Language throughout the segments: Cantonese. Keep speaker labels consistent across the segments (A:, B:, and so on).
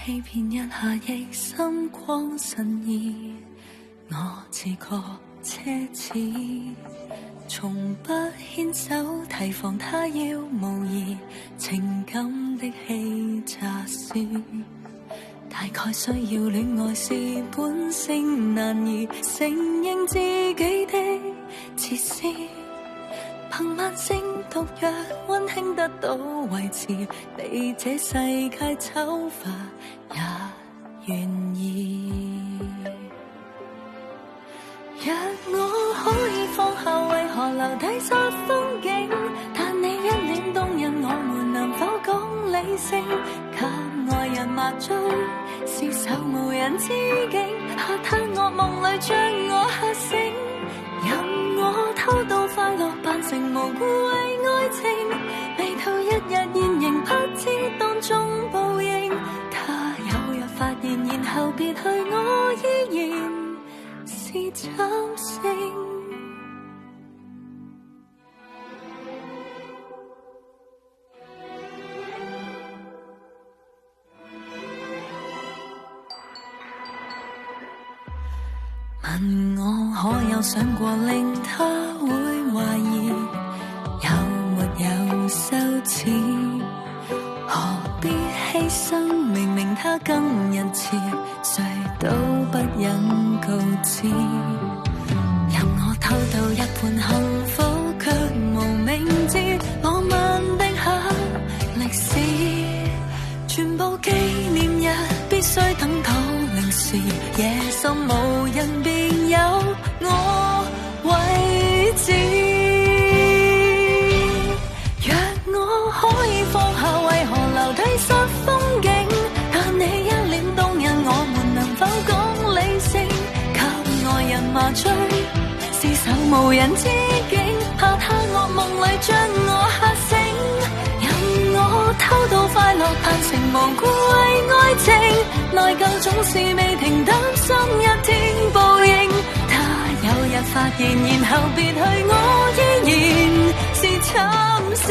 A: 欺騙一下亦心光神怡，我自覺奢侈，從不牽手提防他要模擬情感的欺詐書，大概需要戀愛時本性難移，承認自己的自私，憑慢性毒藥溫馨得到維持，被這世界醜化也願意。若我可以放下，為何留低殺風景？但你一臉動人，我們能否講理性？給愛人麻醉，廝守無人知境，怕他惡夢裏將我嚇醒。任我偷渡快樂，扮成無辜為愛情，未到一日現形，不知當中報應。他有日發現，然後別去，我依然是慘勝。問我可有想過令他會懷疑，有沒有羞恥？何必犧牲？明明他更仁慈，誰都不忍告知。任我偷渡一半幸福，卻無名字，浪漫定下歷史，全部紀念日必須等到零時，夜深無人便有我位置。若我可以放下，為何留低失風景？但你一臉動人，我們能否講理性？給愛人麻醉，廝守無人知境，怕他惡夢裏將我嚇醒。任我偷渡快樂，扮成無辜為愛情，內疚總是未停，擔心一天報應。他有日發現，然後別去，我依然是慘勝。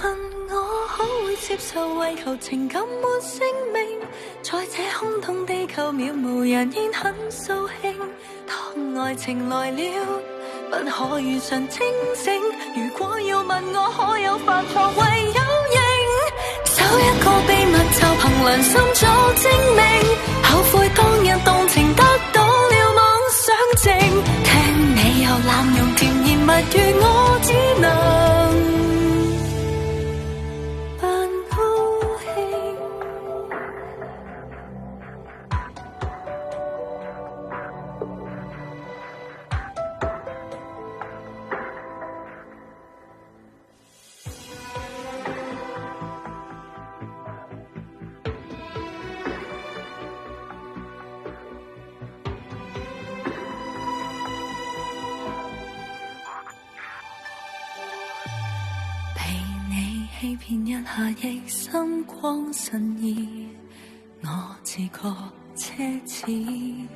A: 問我可會接受為求情感沒性命，在這空洞地球渺無人煙很掃興。當愛情來了，不可遇上清醒。如果要問我可有犯錯，唯有認。守一個秘密就憑良心做證明，後悔當日動情得到了妄想症。聽你又濫用甜言蜜語，我只能扮高興。欺騙一下亦心光神怡，我自覺奢侈，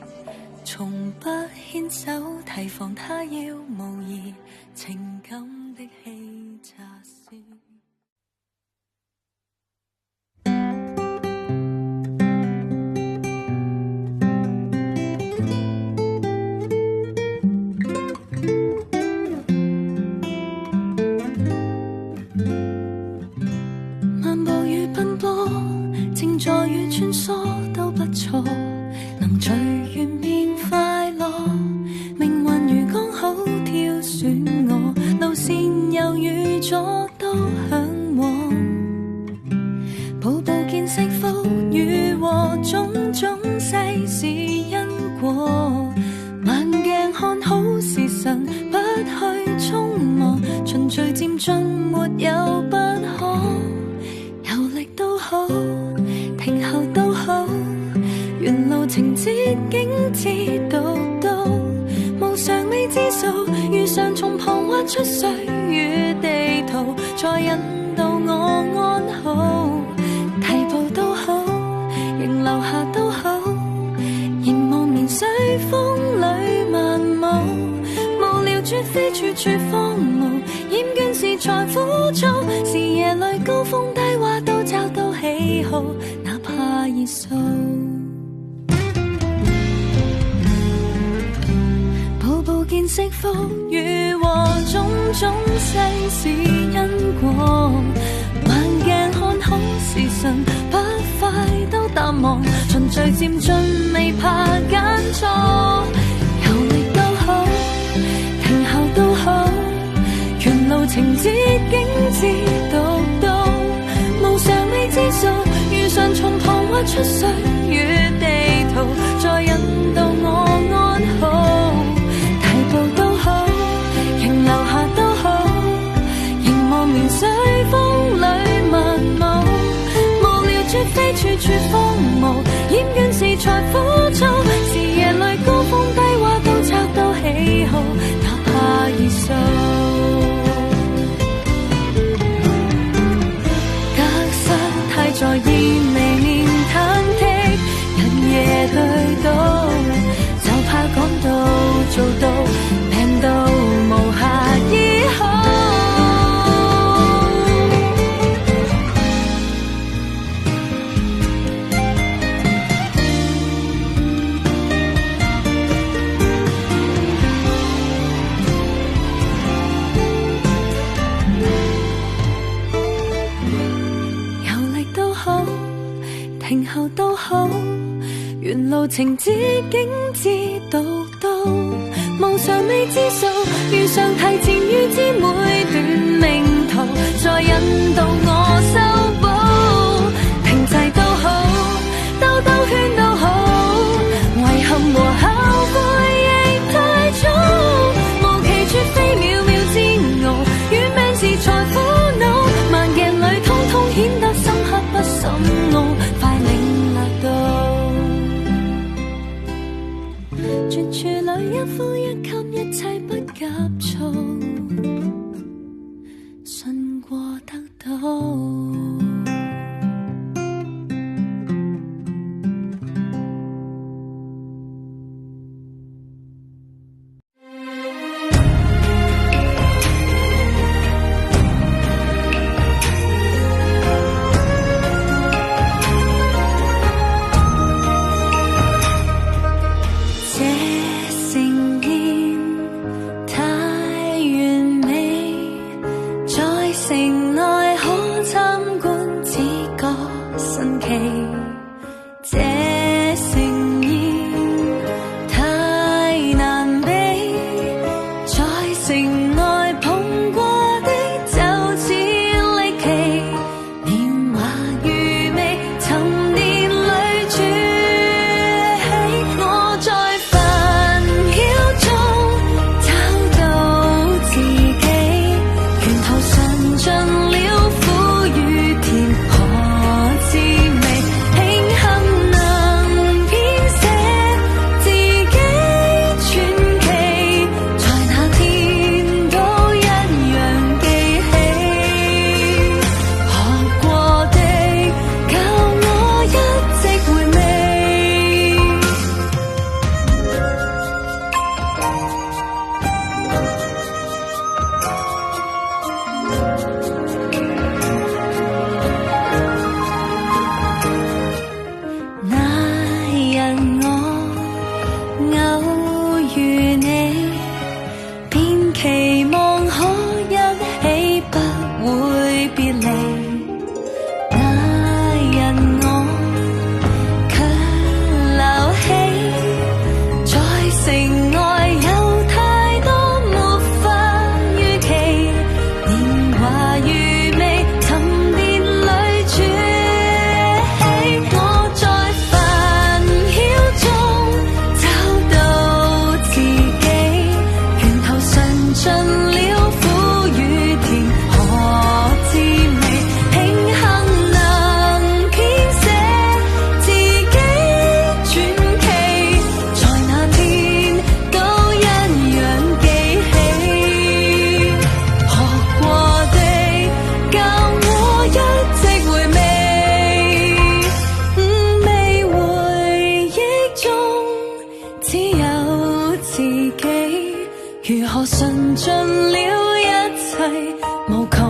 A: 從不牽手提防他要模擬情感的欺詐書。靜坐與穿梭都不錯，能隨緣變快樂。命運如剛好挑選我，路線又與左都向往。步步見幸福與禍，種種世事因果。慢鏡看好時辰，不去匆忙，循序漸進，沒有不可。遊歷都好，停後都好，沿路情節景緻獨到，無常未知數，遇上從旁挖出歲月地圖，再引導我安好。提步都好，仍留下都好，凝望綿水風裏漫舞，無聊絕非處處荒蕪，厭倦時才枯燥，視野裏高峰低洼都找到喜好，哪怕熱訴。步步見識福雨和種種世事因果，慢鏡看好時辰，不快都淡忘，循序漸進未怕揀錯，遊歷都好，停後都好，沿路情節景致獨到，無常未知數，遇上從旁挖出歲月地圖，再引導我安好，提步都好，仍留下都好，凝望年水風裏漫舞，無聊絕非處處荒蕪，厭倦時才枯燥，視野裏高峰低洼都找到喜好，哪怕熱訴。在意未免忐忑，日夜對賭，就怕講到做到，病到無暇醫好。停後都好，沿路情節景致獨到，無常未知數，遇上提前預知每段命途，再引導我修補，停滯都好，兜兜圈都好，遺憾和後悔亦太早，無期絕非秒秒煎熬，怨命時才苦惱，慢鏡裏通通顯得深刻不深奧，絕處裏一呼一吸，一切不急躁，信過得到。
B: 如何順盡了一切，無求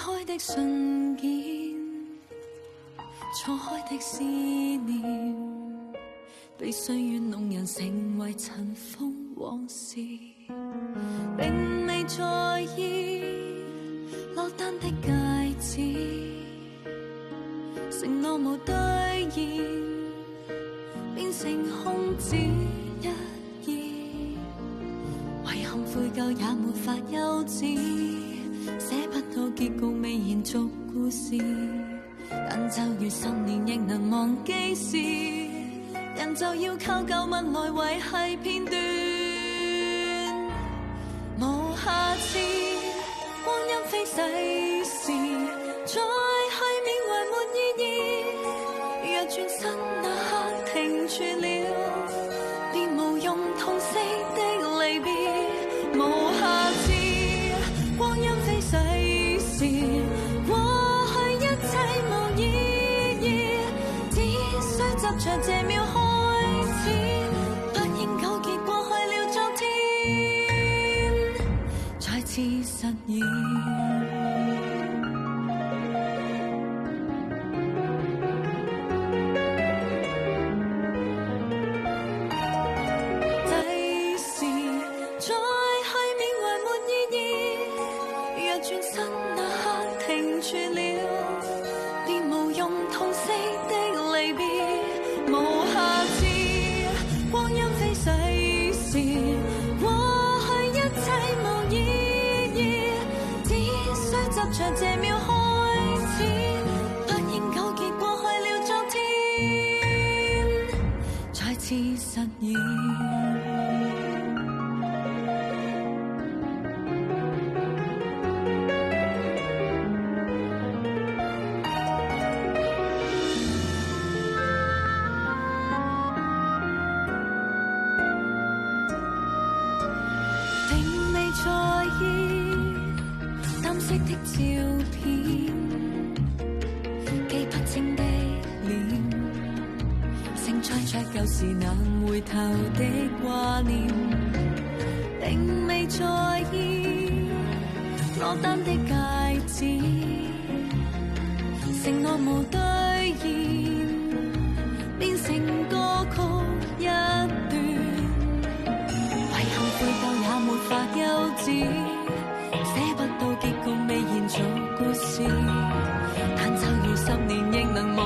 A: 開的瞬間，錯開的思念，被歲月弄人成為塵封往事，並未在意落單的戒指，承諾無兌現，變成空指一頁，遺憾悔疚也沒法休止，寫不到結局未延續故事，但就如10年亦能忘記時，人就要靠舊物來維繫片段，無下次，光陰飛逝時，再去緬懷沒意義，若轉身那刻停住了，便無用痛惜的離別，無下次，光陰飛逝時，過去一切無意義，只需執着這秒開始，不應糾結過去了昨天，再次實現。着這秒開始，不應糾結過去了昨天，再次實現。並未在意淡色的照片，記不清的臉，承載着舊時難回頭的掛念，並未在意落單的戒指，承諾無兌現，變成歌曲一段，遺憾悔疚也沒法休止，寫不到結局未延續故事，但就如10年亦能忘